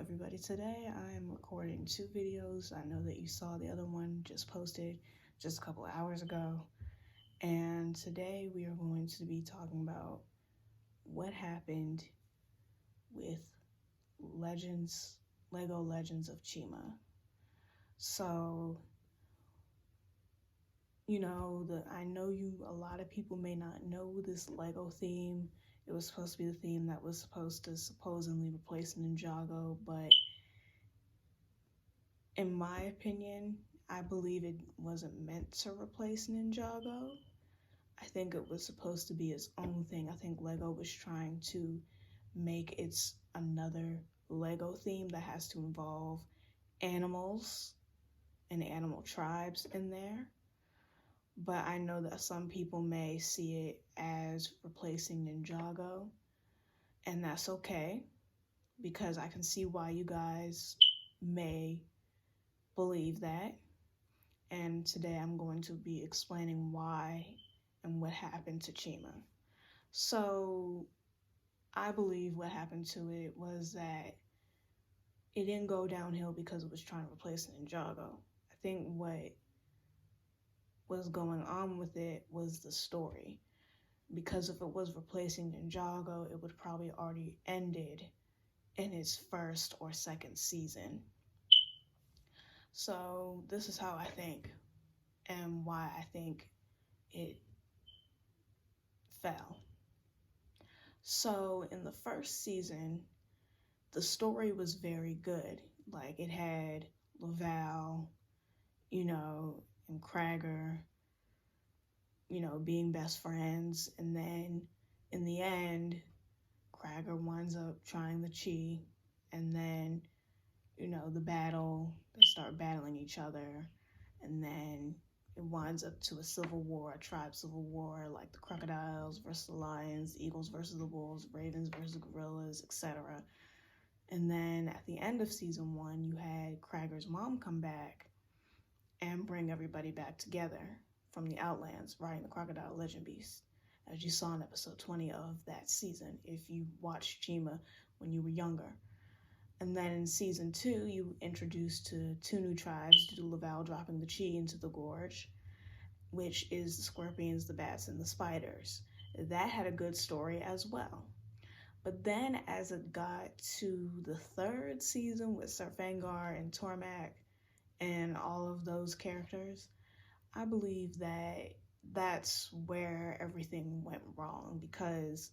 everybody. Today I am recording two videos. I know that you saw the other one just posted just a couple of hours ago. And today we are going to be talking about what happened with Lego Legends of Chima. So, I know a lot of people may not know this Lego theme. It was supposed to be the theme that was supposed to supposedly replace Ninjago, but in my opinion, I believe it wasn't meant to replace Ninjago. I think it was supposed to be its own thing. I think Lego was trying to make its another Lego theme that has to involve animals and animal tribes in there. But I know that some people may see it as replacing Ninjago, and that's okay, because I can see why you guys may believe that. And today I'm going to be explaining why and what happened to Chima. So I believe what happened to it was that it didn't go downhill because it was trying to replace Ninjago. I think what was going on with it was the story. Because if it was replacing Ninjago, it would probably already ended in its first or second season. So this is how I think and why I think it fell. So in the first season, the story was very good. Like, it had Laval, and Krager, being best friends. And then in the end, Krager winds up trying the chi. And then, the battle, they start battling each other. And then it winds up to a civil war, a tribe civil war, like the crocodiles versus the lions, eagles versus the wolves, ravens versus gorillas, etc. And then at the end of season 1, you had Krager's mom come back and bring everybody back together from the Outlands, riding the crocodile legend beast, as you saw in episode 20 of that season, if you watched Chima when you were younger. And then in season 2, you introduced to 2 new tribes due to Laval dropping the chi into the gorge, which is the scorpions, the bats, and the spiders. That had a good story as well. But then as it got to the 3rd season with Sir Fengar and Tormak and all of those characters, I believe that that's where everything went wrong, because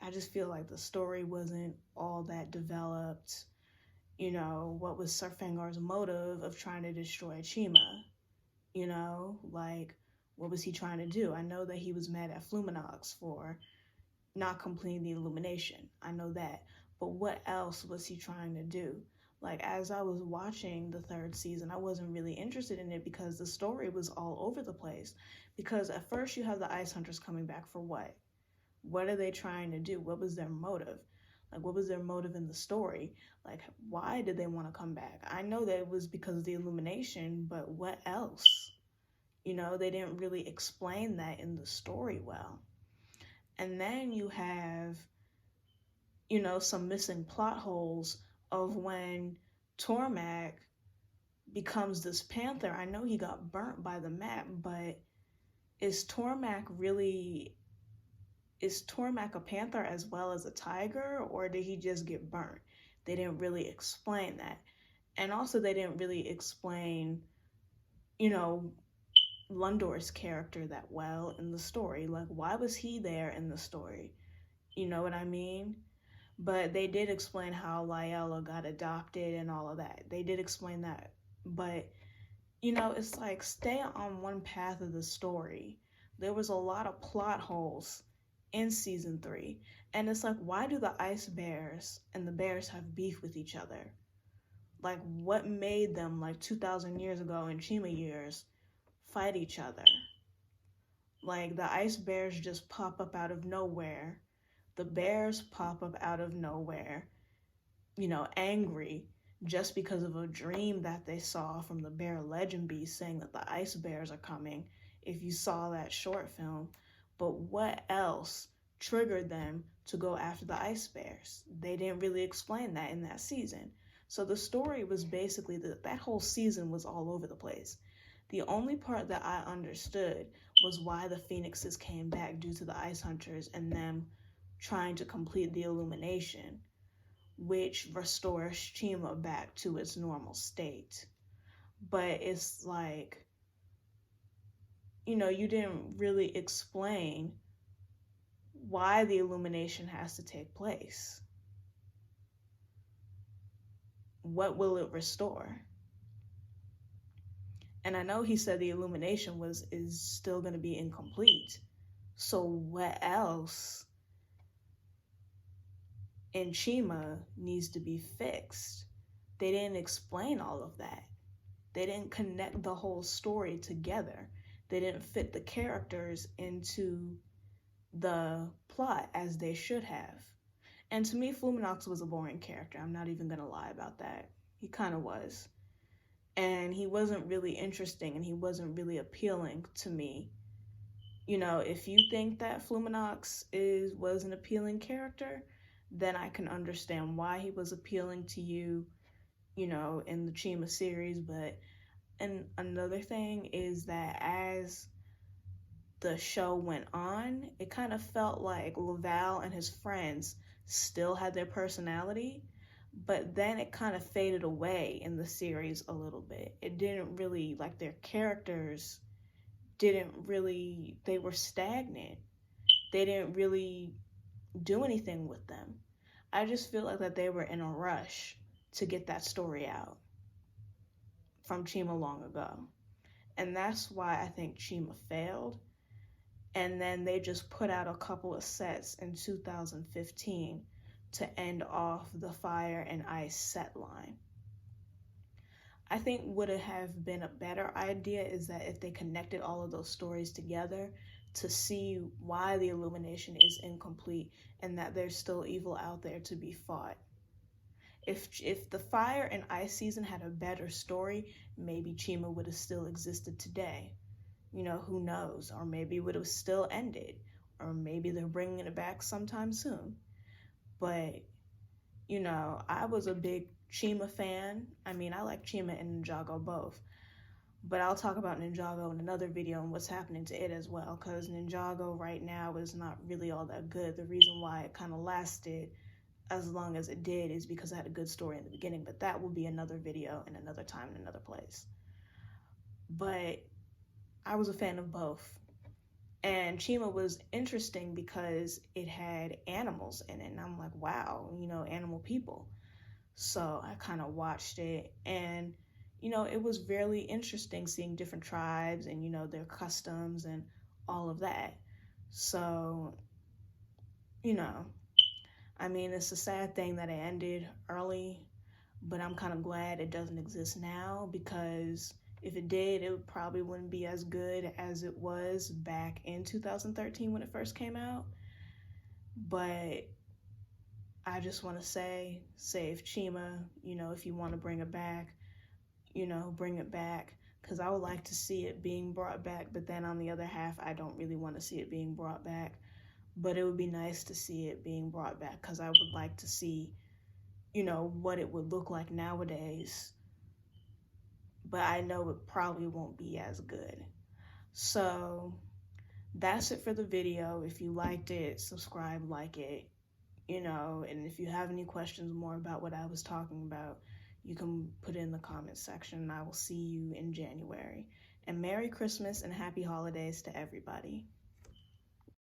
I just feel like the story wasn't all that developed. What was Sir Fengar's motive of trying to destroy Chima? What was he trying to do? I know that he was mad at Fluminox for not completing the illumination. I know that. But what else was he trying to do? Like, as I was watching the 3rd season, I wasn't really interested in it because the story was all over the place. Because at first you have the Ice Hunters coming back for what? What are they trying to do? What was their motive? Like, what was their motive in the story? Like, why did they want to come back? I know that it was because of the illumination, but what else? They didn't really explain that in the story well. And then you have, some missing plot holes of when Tormak becomes this panther. I know he got burnt by the map, but is Tormak a panther as well as a tiger, or did he just get burnt? They didn't really explain that. And also they didn't really explain, Lundor's character that well in the story. Like, why was he there in the story? You know what I mean? But they did explain how Lyella got adopted and all of that. They did explain that. But, it's like, stay on one path of the story. There was a lot of plot holes in season 3. And it's like, why do the ice bears and the bears have beef with each other? Like, what made them, like 2,000 years ago in Chima years, fight each other? Like, the ice bears just pop up out of nowhere. The bears pop up out of nowhere, angry just because of a dream that they saw from the bear legend beast saying that the ice bears are coming, if you saw that short film. But what else triggered them to go after the ice bears? They didn't really explain that in that season. So the story was basically that whole season was all over the place. The only part that I understood was why the Phoenixes came back due to the Ice Hunters and them trying to complete the illumination, which restores Chima back to its normal state. But it's like, you didn't really explain why the illumination has to take place. What will it restore? And I know he said the illumination is still going to be incomplete. So what else in Chima needs to be fixed? They didn't explain all of that. They didn't connect the whole story together. They didn't fit the characters into the plot as they should have. And to me, Fluminox was a boring character. I'm not even going to lie about that. He kind of was. And he wasn't really interesting and he wasn't really appealing to me. If you think that Fluminox was an appealing character, then I can understand why he was appealing to you, in the Chima series. And another thing is that as the show went on, it kind of felt like Laval and his friends still had their personality, but then it kind of faded away in the series a little bit. It didn't really, like, their characters they were stagnant. They didn't really do anything with them. I just feel like that they were in a rush to get that story out from Chima long ago. And that's why I think Chima failed. And then they just put out a couple of sets in 2015 to end off the Fire and Ice set line. I think would have been a better idea is that if they connected all of those stories together to see why the illumination is incomplete and that there's still evil out there to be fought. If the Fire and Ice season had a better story, maybe Chima would have still existed today. Who knows? Or maybe it would have still ended. Or maybe they're bringing it back sometime soon. But, I was a big Chima fan. I mean, I like Chima and Ninjago both. But I'll talk about Ninjago in another video and what's happening to it as well, because Ninjago right now is not really all that good. The reason why it kind of lasted as long as it did is because it had a good story in the beginning, but that will be another video in another time in another place. But I was a fan of both. And Chima was interesting because it had animals in it, and I'm like, wow, animal people. So I kind of watched it, and it was very interesting seeing different tribes and their customs and all of that. So I mean, it's a sad thing that it ended early, but I'm kind of glad it doesn't exist now, because if it did, it probably wouldn't be as good as it was back in 2013 when it first came out. But I just want to say, save Chima. If you want to bring it back, bring it back, because I would like to see it being brought back. But then on the other half, I don't really want to see it being brought back. But it would be nice to see it being brought back, because I would like to see, what it would look like nowadays. But I know it probably won't be as good. So that's it for the video. If you liked it, subscribe, like it, and if you have any questions more about what I was talking about, you can put it in the comments section, and I will see you in January. And Merry Christmas and Happy Holidays to everybody.